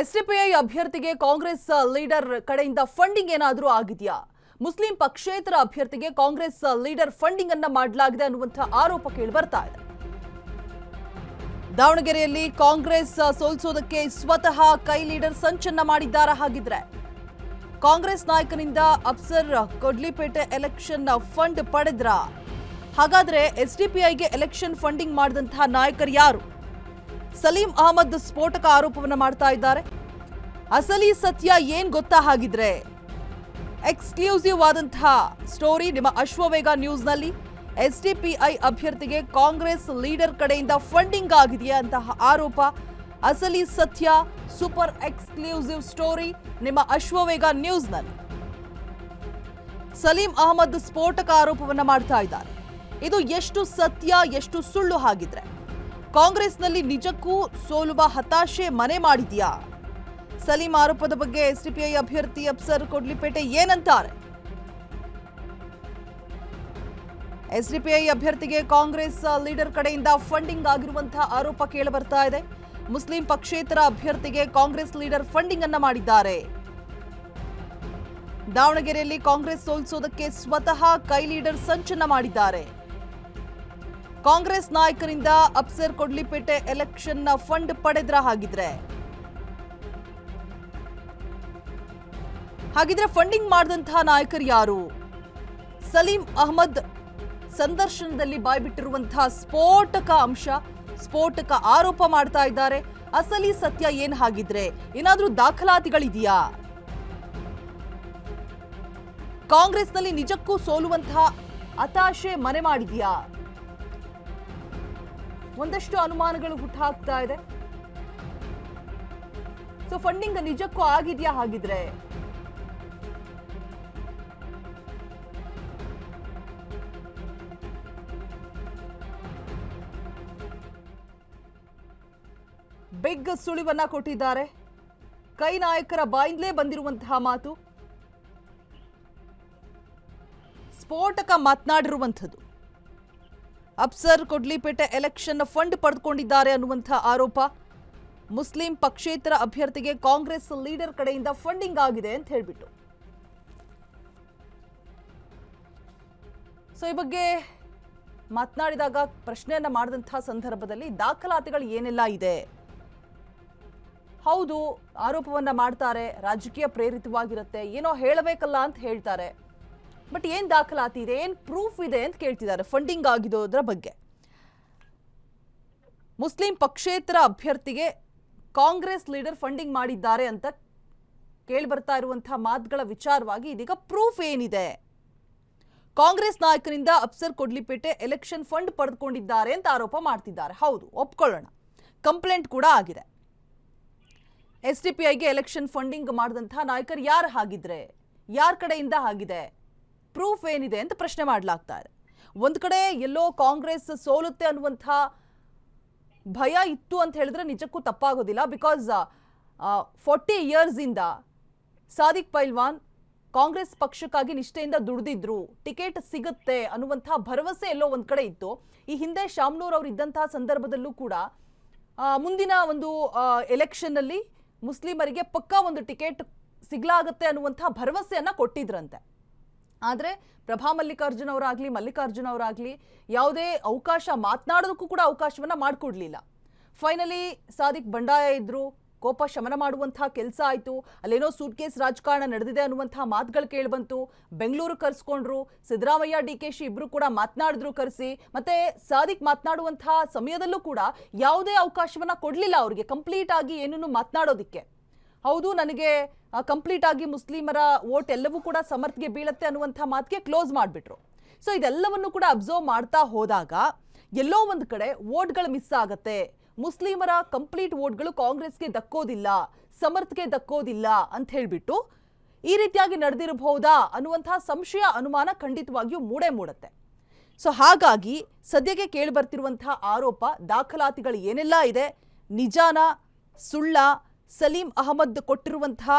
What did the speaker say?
SDPI ಅಭ್ಯರ್ಥಿಗೆ Congress leader ಕಡೆಯಿಂದ funding ಏನಾದರೂ ಆಗಿದೆಯಾ? ಮುಸ್ಲಿಂ ಪಕ್ಷೇತರ ಅಭ್ಯರ್ಥಿಗೆ ಕಾಂಗ್ರೆಸ್ ಲೀಡರ್ ಫಂಡಿಂಗ್ ಅನ್ನು ಮಾಡಲಾಗಿದೆ ಅನ್ನುವಂತ ಆರೋಪ ಕೇಳಿ ಬರ್ತಾ ಇದೆ. ದಾವಣಗೆರೆಯಲ್ಲಿ ಕಾಂಗ್ರೆಸ್ ಸೋಲಿಸೋದಕ್ಕೆ ಸ್ವತಃ ಕೈ ಲೀಡರ್ ಸಂಚನ್ನ ಮಾಡಿದ್ದಾರೆ. ಹಾಗಿದ್ರೆ ಕಾಂಗ್ರೆಸ್ ನಾಯಕನಿಂದ ಅಫ್ಸರ್ ಕೊಡ್ಲಿಪೇಟೆ ಎಲೆಕ್ಷನ್ ಫಂಡ್ ಪಡೆದ್ರ? ಹಾಗಾದ್ರೆ ಎಸ್ಡಿಪಿಐಗೆ ಎಲೆಕ್ಷನ್ ಫಂಡಿಂಗ್ ಮಾಡಿದಂತಹ ನಾಯಕರು ಯಾರು? ಸಲೀಂ ಅಹಮದ್ ಸ್ಫೋಟಕ ಆರೋಪವನ್ನು ಮಾಡ್ತಾ ಇದ್ದಾರೆ. ಅಸಲಿ ಸತ್ಯ ಏನ್ ಗೊತ್ತಾ? ಹಾಗಿದ್ರೆ ಎಕ್ಸ್ಕ್ಲೂಸಿವ್ ಆದಂತಹ ಸ್ಟೋರಿ ನಿಮ್ಮ ಅಶ್ವವೇಗ ನ್ಯೂಸ್ನಲ್ಲಿ. ಎಸ್ಡಿಪಿಐ ಅಭ್ಯರ್ಥಿಗೆ ಕಾಂಗ್ರೆಸ್ ಲೀಡರ್ ಕಡೆಯಿಂದ ಫಂಡಿಂಗ್ ಆಗಿದೆಯಾ ಅಂತಹ ಆರೋಪ. ಅಸಲಿ ಸತ್ಯ ಸೂಪರ್ ಎಕ್ಸ್ಕ್ಲೂಸಿವ್ ಸ್ಟೋರಿ ನಿಮ್ಮ ಅಶ್ವವೇಗ ನ್ಯೂಸ್ನಲ್ಲಿ. ಸಲೀಂ ಅಹಮದ್ ಸ್ಫೋಟಕ ಆರೋಪವನ್ನು ಮಾಡ್ತಾ ಇದ್ದಾರೆ. ಇದು ಎಷ್ಟು ಸತ್ಯ ಎಷ್ಟು ಸುಳ್ಳು? ಹಾಗಿದ್ರೆ ಕಾಂಗ್ರೆಸ್ನಲ್ಲಿ ನಿಜಕ್ಕೂ ಸೋಲುವ ಹತಾಶೆ ಮನೆ ಮಾಡಿದೆಯಾ? ಸಲೀಂ ಆರೋಪದ ಬಗ್ಗೆ ಎಸ್ಡಿಪಿಐ ಅಭ್ಯರ್ಥಿ ಅಫ್ಸರ್ ಕೊಡ್ಲಿಪೇಟೆ ಏನಂತಾರೆ? ಎಸ್ಡಿಪಿಐ ಅಭ್ಯರ್ಥಿಗೆ ಕಾಂಗ್ರೆಸ್ ಲೀಡರ್ ಕಡೆಯಿಂದ ಫಂಡಿಂಗ್ ಆಗಿರುವಂತಹ ಆರೋಪ ಕೇಳಿಬರ್ತಾ ಇದೆ. ಮುಸ್ಲಿಂ ಪಕ್ಷೇತರ ಅಭ್ಯರ್ಥಿಗೆ ಕಾಂಗ್ರೆಸ್ ಲೀಡರ್ ಫಂಡಿಂಗ್ ಅನ್ನ ಮಾಡಿದ್ದಾರೆ. ದಾವಣಗೆರೆಯಲ್ಲಿ ಕಾಂಗ್ರೆಸ್ ಸೋಲಿಸೋದಕ್ಕೆ ಸ್ವತಃ ಕೈ ಲೀಡರ್ ಸಂಚನ್ನ ಮಾಡಿದ್ದಾರೆ. ಕಾಂಗ್ರೆಸ್ ನಾಯಕರಿಂದ ಅಫ್ಸರ್ ಕೊಡ್ಲಿಪೇಟೆ ಎಲೆಕ್ಷನ್ ಫಂಡ್ ಪಡೆದ್ರ? ಹಾಗಿದ್ರೆ ಫಂಡಿಂಗ್ ಮಾಡಿದಂತಹ ನಾಯಕರು ಯಾರು? ಸಲೀಂ ಅಹಮದ್ ಸಂದರ್ಶನದಲ್ಲಿ ಬಾಯ್ಬಿಟ್ಟಿರುವಂತಹ ಸ್ಫೋಟಕ ಅಂಶ, ಸ್ಫೋಟಕ ಆರೋಪ ಮಾಡ್ತಾ ಇದ್ದಾರೆ. ಅಸಲಿ ಸತ್ಯ ಏನ್? ಹಾಗಿದ್ರೆ ಏನಾದ್ರೂ ದಾಖಲಾತಿಗಳಿದೆಯಾ? ಕಾಂಗ್ರೆಸ್ನಲ್ಲಿ ನಿಜಕ್ಕೂ ಸೋಲುವಂತಹ ಹತಾಶೆ ಮನೆ ಮಾಡಿದೆಯಾ? ಒಂದಷ್ಟು ಅನುಮಾನಗಳು ಹುಟ್ಟುಹಾಕ್ತಾ ಇದೆ. ಸೊ ಫಂಡಿಂಗ್ ನಿಜಕ್ಕೂ ಆಗಿದೆಯಾ? ಹಾಗಿದ್ರೆ ಬಿಗ್ ಸುಳಿವನ್ನ ಕೊಟ್ಟಿದ್ದಾರೆ. ಕೈ ನಾಯಕರ ಬಾಯಿಂದಲೇ ಬಂದಿರುವಂತಹ ಮಾತು, ಸ್ಫೋಟಕ ಮಾತನಾಡಿರುವಂಥದ್ದು. ಅಫ್ಸರ್ ಕೊಡ್ಲಿಪೇಟೆ ಎಲೆಕ್ಷನ್ ಫಂಡ್ ಪಡೆದುಕೊಂಡಿದ್ದಾರೆ ಅನ್ನುವಂತಹ ಆರೋಪ. ಮುಸ್ಲಿಂ ಪಕ್ಷೇತರ ಅಭ್ಯರ್ಥಿಗೆ ಕಾಂಗ್ರೆಸ್ ಲೀಡರ್ ಕಡೆಯಿಂದ ಫಂಡಿಂಗ್ ಆಗಿದೆ ಅಂತ ಹೇಳ್ಬಿಟ್ಟು. ಸೊ ಈ ಬಗ್ಗೆ ಮಾತನಾಡಿದಾಗ ಪ್ರಶ್ನೆಯನ್ನ ಮಾಡಿದಂತಹ ಸಂದರ್ಭದಲ್ಲಿ ದಾಖಲಾತಿಗಳು ಏನೆಲ್ಲ ಇದೆ? ಹೌದು, ಆರೋಪವನ್ನ ಮಾಡ್ತಾರೆ, ರಾಜಕೀಯ ಪ್ರೇರಿತವಾಗಿರುತ್ತೆ, ಏನೋ ಹೇಳಬೇಕಲ್ಲ ಅಂತ ಹೇಳ್ತಾರೆ. ಬಟ್ ಏನ್ ದಾಖಲಾತಿ ಇದೆ, ಏನ್ ಪ್ರೂಫ್ ಇದೆ ಅಂತ ಕೇಳ್ತಿದ್ದಾರೆ ಫಂಡಿಂಗ್ ಆಗಿರೋದ್ರ ಬಗ್ಗೆ. ಮುಸ್ಲಿಂ ಪಕ್ಷೇತರ ಅಭ್ಯರ್ಥಿಗೆ ಕಾಂಗ್ರೆಸ್ ಲೀಡರ್ ಫಂಡಿಂಗ್ ಮಾಡಿದ್ದಾರೆ ಅಂತ ಕೇಳಿ ಬರ್ತಾ ಇರುವಂತಹ ಮಾತುಗಳ ವಿಚಾರವಾಗಿ ಇದೀಗ ಪ್ರೂಫ್ ಏನಿದೆ? ಕಾಂಗ್ರೆಸ್ ನಾಯಕರಿಂದ ಅಫ್ಸರ್ ಕೊಡ್ಲಿಪೇಟೆ ಎಲೆಕ್ಷನ್ ಫಂಡ್ ಪಡೆದುಕೊಂಡಿದ್ದಾರೆ ಅಂತ ಆರೋಪ ಮಾಡ್ತಿದ್ದಾರೆ. ಹೌದು, ಒಪ್ಕೊಳ್ಳೋಣ, ಕಂಪ್ಲೇಂಟ್ ಕೂಡ ಆಗಿದೆ. ಎಸ್ಡಿಪಿಐಗೆ ಎಲೆಕ್ಷನ್ ಫಂಡಿಂಗ್ ಮಾಡಿದಂತಹ ನಾಯಕರು ಯಾರು? ಹಾಗಿದ್ರೆ ಯಾರ ಕಡೆಯಿಂದ ಆಗಿದೆ? ಪ್ರೂಫ್ ಏನಿದೆ ಅಂತ ಪ್ರಶ್ನೆ ಮಾಡಲಾಗ್ತಾ ಇದೆ. ಒಂದು ಕಡೆ ಎಲ್ಲೋ ಕಾಂಗ್ರೆಸ್ ಸೋಲುತ್ತೆ ಅನ್ನುವಂಥ ಭಯ ಇತ್ತು ಅಂತ ಹೇಳಿದ್ರೆ ನಿಜಕ್ಕೂ ತಪ್ಪಾಗೋದಿಲ್ಲ. ಬಿಕಾಸ್ 40 years ಇಂದ ಸಾದಿಕ್ ಪೈಲ್ವಾನ್ ಕಾಂಗ್ರೆಸ್ ಪಕ್ಷಕ್ಕಾಗಿ ನಿಷ್ಠೆಯಿಂದ ದುಡಿದಿದ್ರು, ಟಿಕೆಟ್ ಸಿಗುತ್ತೆ ಅನ್ನುವಂಥ ಭರವಸೆ ಎಲ್ಲೋ ಒಂದು ಕಡೆ ಇತ್ತು. ಈ ಹಿಂದೆ ಶಾಮ್ನೂರ್ ಅವರು ಇದ್ದಂತಹ ಸಂದರ್ಭದಲ್ಲೂ ಕೂಡ ಮುಂದಿನ ಒಂದು ಎಲೆಕ್ಷನ್ನಲ್ಲಿ ಮುಸ್ಲಿಮರಿಗೆ ಪಕ್ಕಾ ಒಂದು ಟಿಕೆಟ್ ಸಿಗ್ಲಾಗತ್ತೆ ಅನ್ನುವಂಥ ಭರವಸೆಯನ್ನ ಕೊಟ್ಟಿದ್ರಂತೆ. ಆದರೆ ಪ್ರಭಾ ಮಲ್ಲಿಕಾರ್ಜುನ್ ಅವರಾಗ್ಲಿ ಯಾವುದೇ ಅವಕಾಶ ಮಾತನಾಡೋದಕ್ಕೂ ಕೂಡ ಅವಕಾಶವನ್ನ ಮಾಡಿಕೊಡ್ಲಿಲ್ಲ. ಫೈನಲಿ ಸಾದಿಕ್ ಬಂಡಾಯ ಇದ್ರು, ಕೋಪ ಶಮನ ಮಾಡುವಂತಹ ಕೆಲಸ ಆಯಿತು. ಅಲ್ಲೇನೋ ಸೂಟ್ಕೇಸ್ ರಾಜಕಾರಣ ನಡೆದಿದೆ ಅನ್ನುವಂತಹ ಮಾತುಗಳು ಕೇಳಿಬಂತು. ಬೆಂಗಳೂರು ಕರೆಸ್ಕೊಂಡ್ರು, ಸಿದ್ದರಾಮಯ್ಯ DKಶಿ ಇಬ್ರು ಕೂಡ ಮಾತನಾಡಿದ್ರು ಕರೆಸಿ. ಮತ್ತೆ ಸಾದಿಕ್ ಮಾತನಾಡುವಂತಹ ಸಮಯದಲ್ಲೂ ಕೂಡ ಯಾವುದೇ ಅವಕಾಶವನ್ನ ಕೊಡಲಿಲ್ಲ ಅವರಿಗೆ ಕಂಪ್ಲೀಟ್ ಆಗಿ ಏನನ್ನು ಮಾತನಾಡೋದಿಕ್ಕೆ. ಹೌದು, ನನಗೆ ಕಂಪ್ಲೀಟ್ ಆಗಿ ಮುಸ್ಲಿಮರ ವೋಟ್ ಎಲ್ಲವೂ ಕೂಡ ಸಮರ್ಥ್ಗೆ ಬೀಳತ್ತೆ ಅನ್ನುವಂಥ ಮಾತಿಗೆ ಕ್ಲೋಸ್ ಮಾಡಿಬಿಟ್ರು. ಸೊ ಇದೆಲ್ಲವನ್ನು ಕೂಡ ಅಬ್ಸರ್ವ್ ಮಾಡ್ತಾ ಹೋದಾಗ ಎಲ್ಲೋ ಒಂದು ಕಡೆ ವೋಟ್ಗಳು ಮಿಸ್ ಆಗತ್ತೆ, ಮುಸ್ಲಿಮರ ಕಂಪ್ಲೀಟ್ ವೋಟ್ಗಳು ಕಾಂಗ್ರೆಸ್ಗೆ ದಕ್ಕೋದಿಲ್ಲ, ಸಮರ್ಥ್ಗೆ ದಕ್ಕೋದಿಲ್ಲ ಅಂತ ಹೇಳ್ಬಿಟ್ಟು ಈ ರೀತಿಯಾಗಿ ನಡೆದಿರಬಹುದಾ ಅನ್ನುವಂತಹ ಸಂಶಯ, ಅನುಮಾನ ಖಂಡಿತವಾಗಿಯೂ ಮೂಡುತ್ತೆ. ಸೊ ಹಾಗಾಗಿ ಸದ್ಯಕ್ಕೆ ಕೇಳಿ ಬರ್ತಿರುವಂತಹ ಆರೋಪ, ದಾಖಲಾತಿಗಳು ಏನೆಲ್ಲ ಇದೆ, ನಿಜಾನ ಸುಳ್ಳ? ಸಲೀಂ ಅಹಮದ್ ಕೊಟ್ಟಿರುವಂತಹ